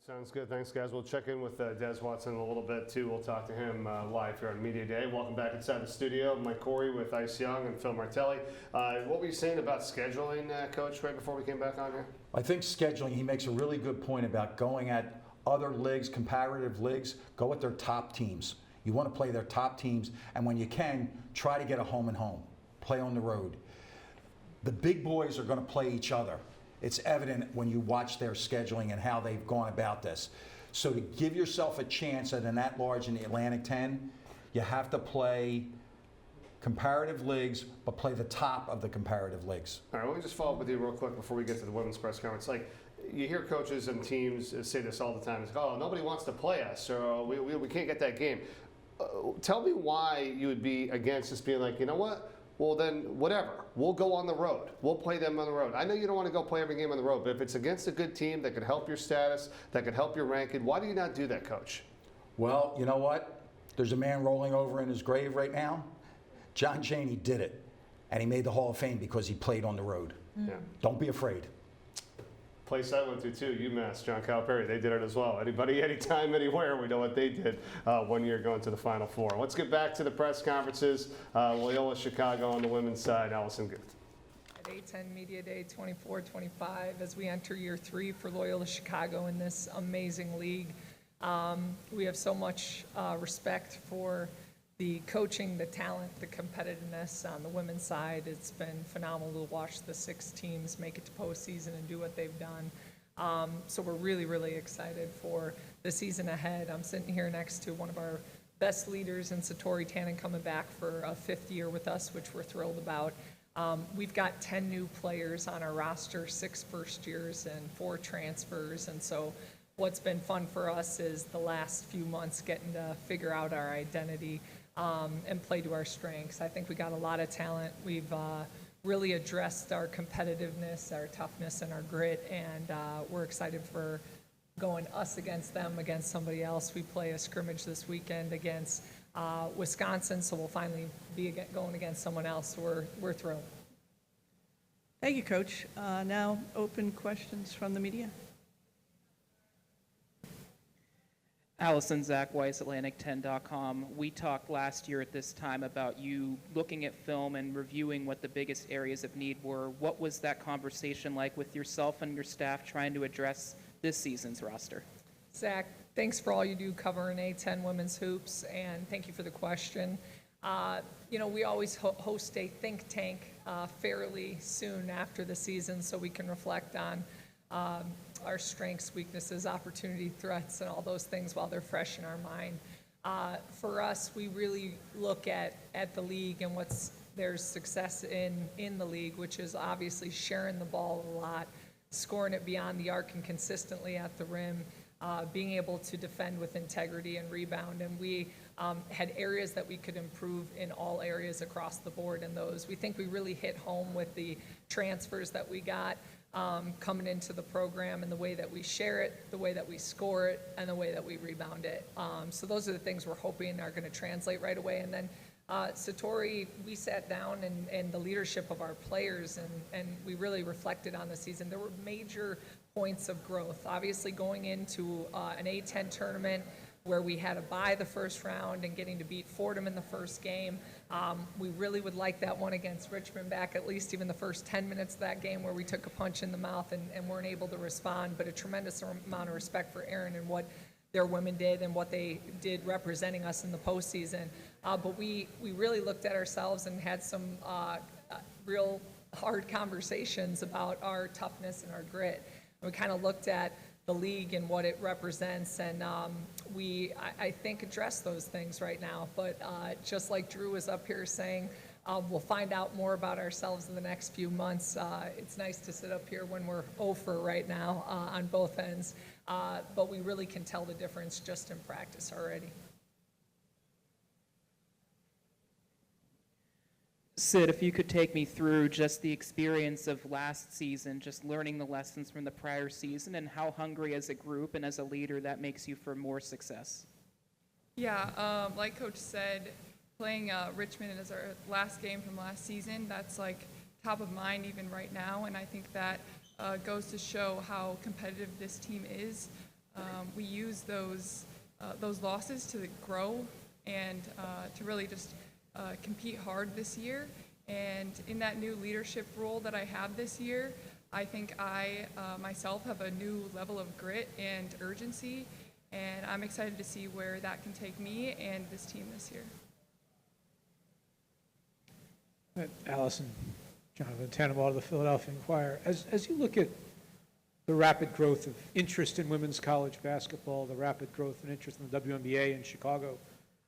Sounds good. Thanks, guys. We'll check in with Des Watson in a little bit, too. We'll talk to him live here on Media Day. Welcome back inside the studio. Mike Corey with Ice Young and Phil Martelli. What were you saying about scheduling, Coach, right before we came back on here? I think scheduling, he makes a really good point about going at other leagues, comparative leagues. Go at their top teams. You want to play their top teams, and when you can, try to get a home and home. Play on the road. The big boys are going to play each other. It's evident when you watch their scheduling and how they've gone about this. So to give yourself a chance at an at-large in the Atlantic 10, you have to play comparative leagues, but play the top of the comparative leagues. All right, let me just follow up with you real quick before we get to the women's press conference. Like, you hear coaches and teams say this all the time. It's like, oh, nobody wants to play us, or we can't get that game. Tell me why you would be against just being like, you know what? Well, then, whatever. We'll go on the road. We'll play them on the road. I know you don't want to go play every game on the road, but if it's against a good team that could help your status, that could help your ranking, why do you not do that, Coach? Well, you know what? There's a man rolling over in his grave right now. John Chaney did it, and he made the Hall of Fame because he played on the road. Yeah. Don't be afraid. Place I went to, too, UMass, John Calipari, they did it as well. Anybody, anytime, anywhere, we know what they did 1 year going to the Final Four. Let's get back to the press conferences. Loyola, Chicago on the women's side, Allison Guth. At A10 Media Day 24-25, as we enter year 3 for Loyola Chicago in this amazing league. We have so much respect for the coaching, the talent, the competitiveness on the women's side. It's been phenomenal to watch the 6 teams make it to postseason and do what they've done. So we're really, really excited for the season ahead. I'm sitting here next to one of our best leaders in Sitori, Tanin, coming back for a 5th year with us, which we're thrilled about. We've got 10 new players on our roster, 6 first years and 4 transfers. And so what's been fun for us is the last few months getting to figure out our identity and play to our strengths. I think we got a lot of talent. We've really addressed our competitiveness, our toughness, and our grit, and we're excited for going us against them, against somebody else. We play a scrimmage this weekend against Wisconsin, so we'll finally be going against someone else. So we're thrilled. Thank you, Coach. Now open questions from the media. Allison, Zach Weiss, Atlantic10.com. We talked last year at this time about you looking at film and reviewing what the biggest areas of need were. What was that conversation like with yourself and your staff trying to address this season's roster? Zach, thanks for all you do covering A10 women's hoops, and thank you for the question. We always host a think tank fairly soon after the season so we can reflect on our strengths, weaknesses, opportunity, threats, and all those things while they're fresh in our mind. For us, we really look at the league and there's success in the league, which is obviously sharing the ball a lot, scoring it beyond the arc and consistently at the rim, being able to defend with integrity and rebound. And we had areas that we could improve in all areas across the board in those. We think we really hit home with the transfers that we got coming into the program and the way that we share it, the way that we score it, and the way that we rebound it. So those are the things we're hoping are going to translate right away. And then Sitori, we sat down and the leadership of our players, and we really reflected on the season. There were major points of growth. Obviously going into an A10 tournament where we had to bye the first round and getting to beat Fordham in the first game. We really would like that one against Richmond back, at least even the first 10 minutes of that game where we took a punch in the mouth and weren't able to respond, but a tremendous amount of respect for Aaron and what their women did and what they did representing us in the postseason. But we really looked at ourselves and had some real hard conversations about our toughness and our grit. We kind of looked at the league and what it represents, and I think, address those things right now. But just like Drew was up here saying, we'll find out more about ourselves in the next few months. It's nice to sit up here when we're over right now on both ends, but we really can tell the difference just in practice already. Sid, if you could take me through just the experience of last season, just learning the lessons from the prior season and how hungry as a group and as a leader that makes you for more success. Yeah, like Coach said, playing Richmond as our last game from last season, that's like top of mind even right now, and I think that goes to show how competitive this team is. we use those losses to grow and to really just compete hard this year. And in that new leadership role that I have this year, I think I myself have a new level of grit and urgency, and I'm excited to see where that can take me and this team this year. Allison, Jonathan Tannenbaugh of the Philadelphia Inquirer. As you look at the rapid growth of interest in women's college basketball, the rapid growth and interest in the WNBA in Chicago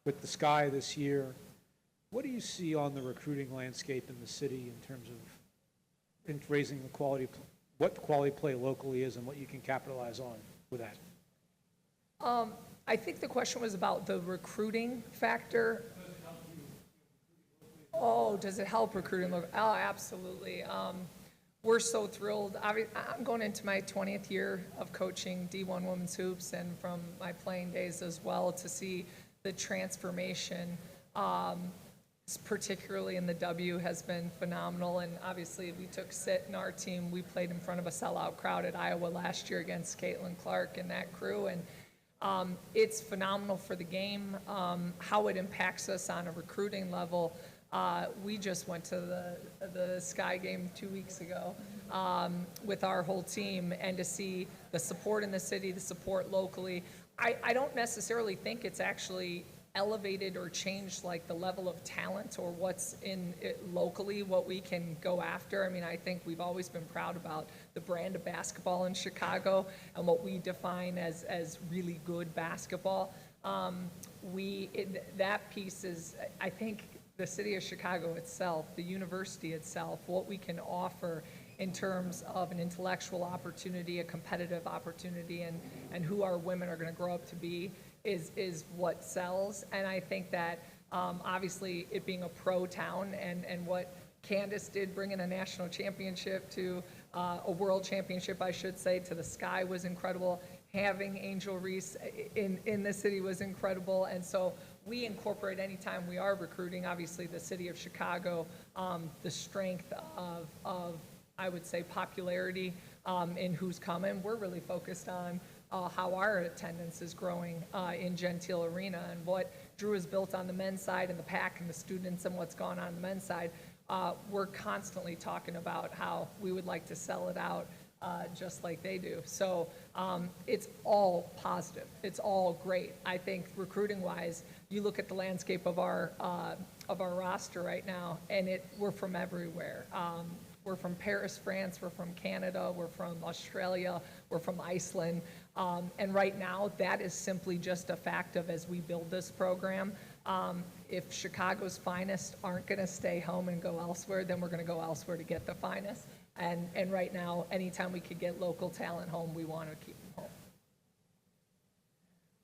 with the Sky this year, what do you see on the recruiting landscape in the city in terms of raising the quality, what the quality play locally is and what you can capitalize on with that? I think the question was about the recruiting factor. Oh, does it help recruiting? Oh, absolutely. We're so thrilled. I'm going into my 20th year of coaching D1 women's hoops, and from my playing days as well, to see the transformation, particularly in the W, has been phenomenal. And obviously, we took Sit in our team. We played in front of a sellout crowd at Iowa last year against Caitlin Clark and that crew. And it's phenomenal for the game, how it impacts us on a recruiting level. We just went to the Sky game 2 weeks ago with our whole team, and to see the support in the city, the support locally, I don't necessarily think it's actually elevated or changed like the level of talent or what's in it locally, what we can go after. I mean, I think we've always been proud about the brand of basketball in Chicago and what we define as really good basketball. That piece is, I think, the city of Chicago itself, the university itself, what we can offer in terms of an intellectual opportunity, a competitive opportunity, and who our women are going to grow up to be is what sells. And I think that obviously it being a pro town and what Candace did, bringing a national championship to a world championship, I should say, to the Sky was incredible. Having Angel Reese in the city was incredible. And so we incorporate anytime we are recruiting, obviously the city of Chicago, the strength of I would say popularity in who's coming. We're really focused on how our attendance is growing in Gentile Arena, and what Drew has built on the men's side and the pack and the students and what's gone on the men's side. We're constantly talking about how we would like to sell it out just like they do. So it's all positive. It's all great. I think recruiting-wise, you look at the landscape of our roster right now, and we're from everywhere. We're from Paris, France. We're from Canada. We're from Australia. We're from Iceland. And right now, that is simply just a fact of, as we build this program, if Chicago's finest aren't going to stay home and go elsewhere, then we're going to go elsewhere to get the finest. And right now, anytime we could get local talent home, we want to keep them home.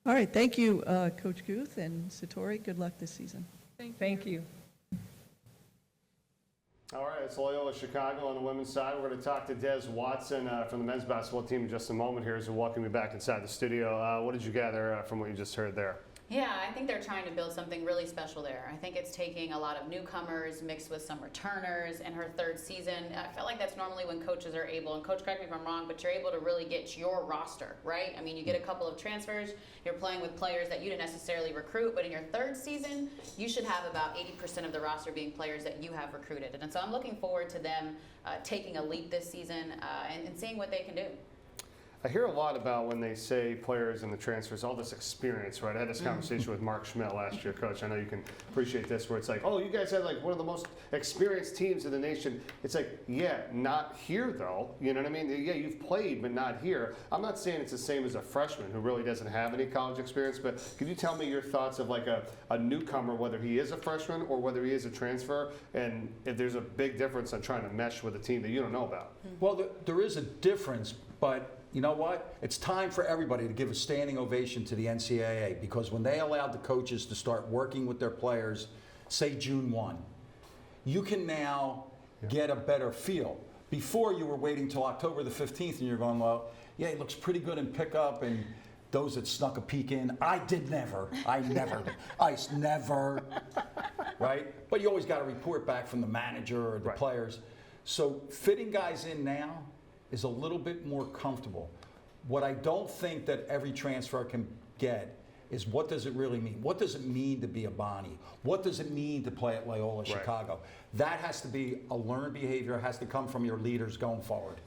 All right, thank you, Coach Guth and Sitori. Good luck this season. Thank you. All right, it's Loyola Chicago on the women's side. We're going to talk to Des Watson from the men's basketball team in just a moment here as we welcome you back inside the studio. What did you gather from what you just heard there? Yeah, I think they're trying to build something really special there. I think it's taking a lot of newcomers mixed with some returners in her third season. I felt like that's normally when coaches are able, and coach, correct me if I'm wrong, but you're able to really get your roster, right? I mean, you get a couple of transfers, you're playing with players that you didn't necessarily recruit, but in your third season, you should have about 80% of the roster being players that you have recruited. And so I'm looking forward to them taking a leap this season and seeing what they can do. I hear a lot about when they say players and the transfers, all this experience, right? I had this conversation with Mark Schmidt last year, Coach. I know you can appreciate this, where it's like, oh, you guys had like one of the most experienced teams in the nation. It's like, yeah, not here though. You know what I mean? Yeah, you've played, but not here. I'm not saying it's the same as a freshman who really doesn't have any college experience, but can you tell me your thoughts of like a newcomer, whether he is a freshman or whether he is a transfer, and if there's a big difference on trying to mesh with a team that you don't know about? Well, there is a difference, but you know what? It's time for everybody to give a standing ovation to the NCAA, because when they allowed the coaches to start working with their players, say June 1, you can now get a better feel. Before, you were waiting till October the 15th and you're going, well, yeah, he looks pretty good in pickup, and those that snuck a peek in, I never, right? But you always got a report back from the manager or the players. So fitting guys in now is a little bit more comfortable. What I don't think that every transfer can get is, what does it really mean? What does it mean to be a Bonnie? What does it mean to play at Loyola Chicago? That has to be a learned behavior, has to come from your leaders going forward. Yeah.